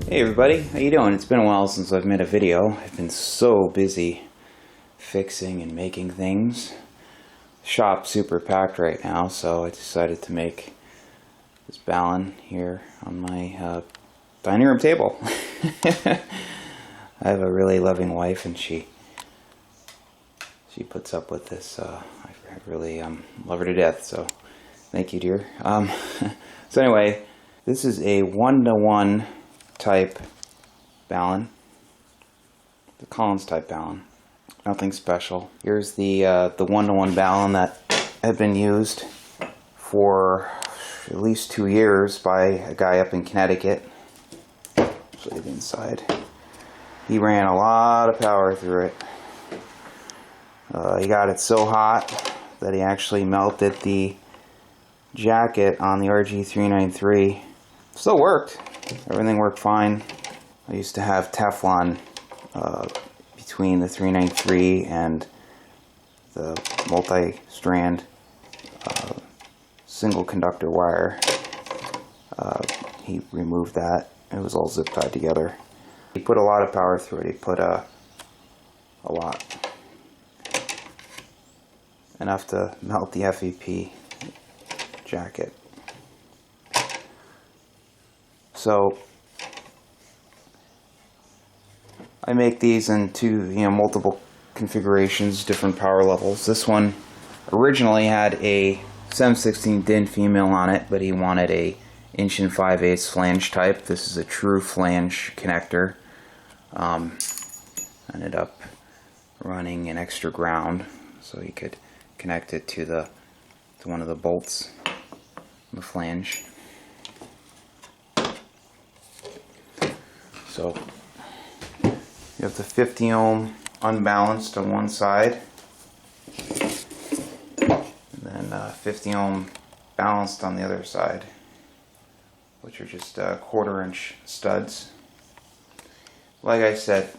Hey everybody, how you doing? It's been a while since I've made a video. I've been so busy fixing and making things. Shop's super packed right now, so I decided to make this Balun here on my dining room table. I have a really loving wife, and she puts up with this. I really love her to death, so thank you, dear. So anyway, this is a 1-to-1 type Balun, the Collins type Balun. Nothing special. Here's the 1-to-1 Balun that had been used for at least 2 years by a guy up in Connecticut. Show you the inside. He ran a lot of power through it. He got it so hot that he actually melted the jacket on the RG393. Still worked. Everything worked fine. I used to have Teflon between the 393 and the multi-strand single conductor wire. He removed that. It was all zip tied together. He put a lot of power through it. He put a lot. Enough to melt the FEP jacket. So I make these into multiple configurations, different power levels. This one originally had a 7/16 DIN female on it, but he wanted a 1 5/8" flange type. This is a true flange connector. Ended up running an extra ground so he could connect it to one of the bolts on the flange. So you have the 50 ohm unbalanced on one side, and then 50 ohm balanced on the other side, which are just 1/4 inch studs. Like I said,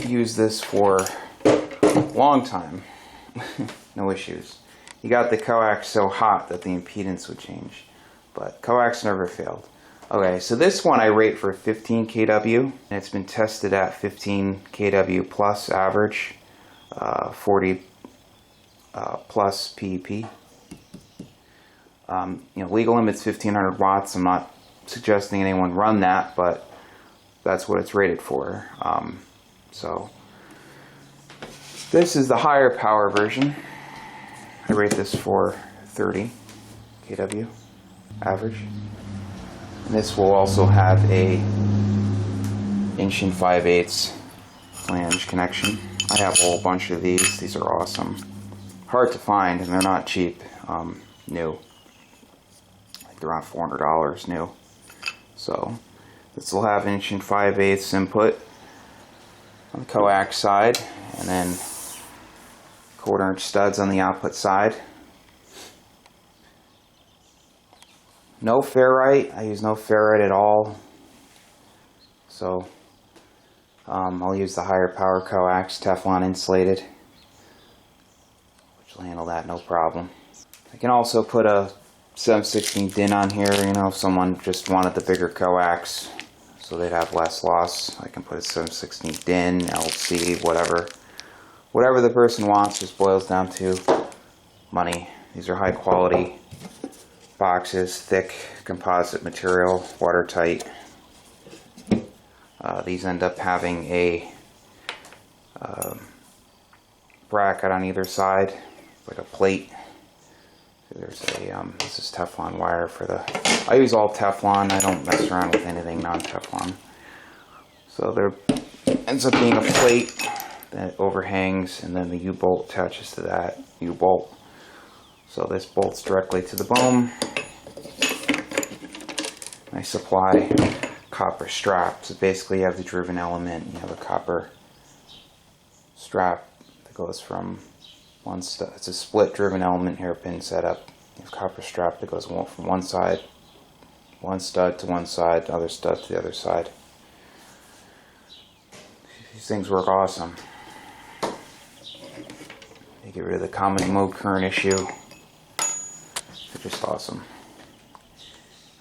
use this for a long time. No issues. You got the coax so hot that the impedance would change, but coax never failed. Okay, so this one I rate for 15 kW, and it's been tested at 15 kW plus average, 40 plus PEP. Legal limit's 1500 watts. I'm not suggesting anyone run that, but that's what it's rated for. So this is the higher power version. I rate this for 30 kW average. And this will also have a 1 5/8" flange connection. I have a whole bunch of these. These are awesome. Hard to find, and they're not cheap. New. I think they're around $400 new. So this will have 1 5/8" input on the coax side, and then 1/4 inch studs on the output side. No ferrite. I use no ferrite at all. So I'll use the higher power coax, Teflon insulated, which will handle that no problem. I can also put a 7/16 DIN on here, if someone just wanted the bigger coax so they'd have less loss. I can put a 7/16 DIN, LC, whatever. Whatever the person wants, just boils down to money. These are high quality boxes, thick composite material, watertight. These end up having a bracket on either side, like a plate. There's a this is Teflon wire for the. I use all Teflon. I don't mess around with anything non-Teflon. So there ends up being a plate that overhangs, and then the U-bolt attaches to that U-bolt. So this bolts directly to the boom. I supply copper strap. So basically you have the driven element, you have a copper strap that goes from one stud. It's a split driven element hairpin setup. You have copper strap that goes from one side, one stud to one side, the other stud to the other side. These things work awesome. They get rid of the common mode current issue. They're just awesome.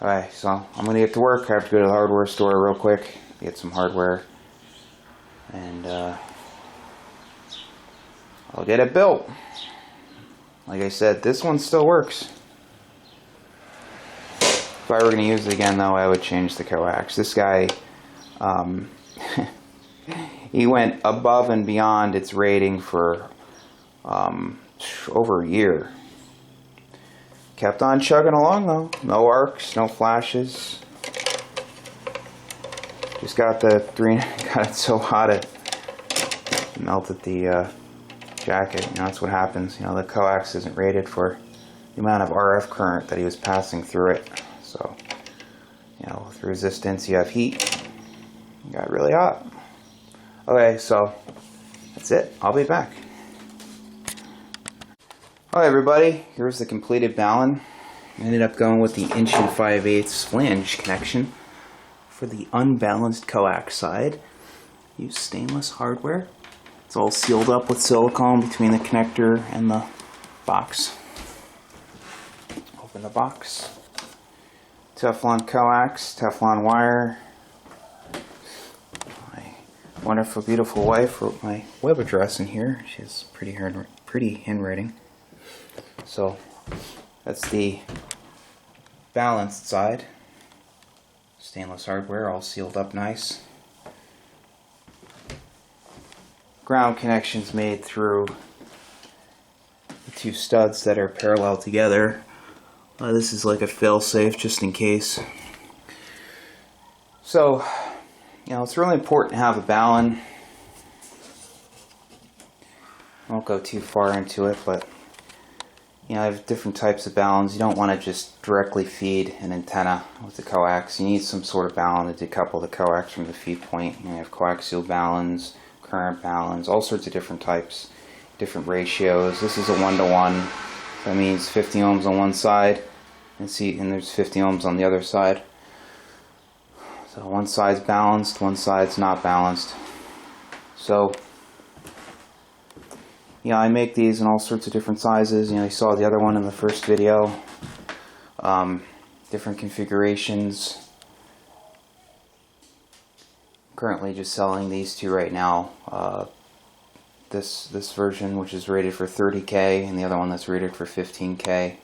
Alright, so I'm gonna get to work. I have to go to the hardware store real quick, get some hardware, and I'll get it built. Like I said, this one still works. If I were going to use it again, though, I would change the coax. This guy, he went above and beyond its rating for over a year. Kept on chugging along, though. No arcs, no flashes. Just got got it so hot it melted the jacket. You know, that's what happens. You know, the coax isn't rated for the amount of RF current that he was passing through it. So, you know, with resistance, you have heat. It got really hot. Okay, so that's it. I'll be back. Alright, everybody. Here's the completed Balun. I ended up going with the 1 5/8" flange connection for the unbalanced coax side. Use stainless hardware. It's all sealed up with silicone between the connector and the box. Open the box. Teflon coax, Teflon wire. My wonderful, beautiful wife wrote my web address in here. She has pretty handwriting. So that's the balanced side. Stainless hardware, all sealed up nice. Ground connections made through the two studs that are parallel together. This is like a fail-safe just in case. So, you know, it's really important to have a Balun. I won't go too far into it, but you know, I have different types of Baluns. You don't want to just directly feed an antenna with the coax. You need some sort of Balun to decouple the coax from the feed point. You know, you have coaxial Baluns, current Baluns, all sorts of different types, different ratios. This is a 1-to-1. That means 50 ohms on one side, and there's 50 ohms on the other side. So one side's balanced, one side's not balanced. So, you know, I make these in all sorts of different sizes. You know, you saw the other one in the first video. Different configurations. Currently just selling these two right now. This version, which is rated for 30K, and the other one that's rated for 15K.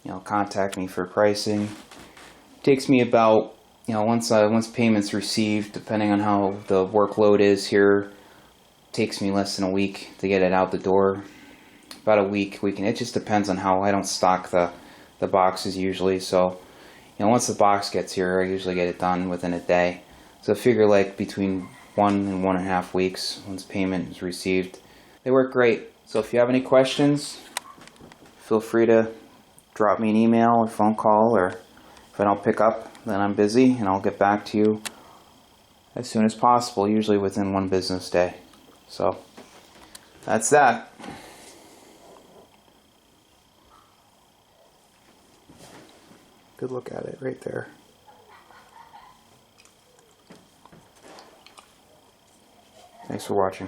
You know, contact me for pricing. It takes me about, you know, once payment's received, depending on how the workload is here, it takes me less than a week to get it out the door. About a week. It just depends on how I don't stock the boxes usually. So, you know, once the box gets here, I usually get it done within a day. So figure like between 1 and 1.5 weeks once payment is received. They work great. So if you have any questions, feel free to drop me an email or phone call, or if I don't pick up, then I'm busy and I'll get back to you as soon as possible, usually within 1 business day. So that's that. Good look at it right there. Thanks for watching.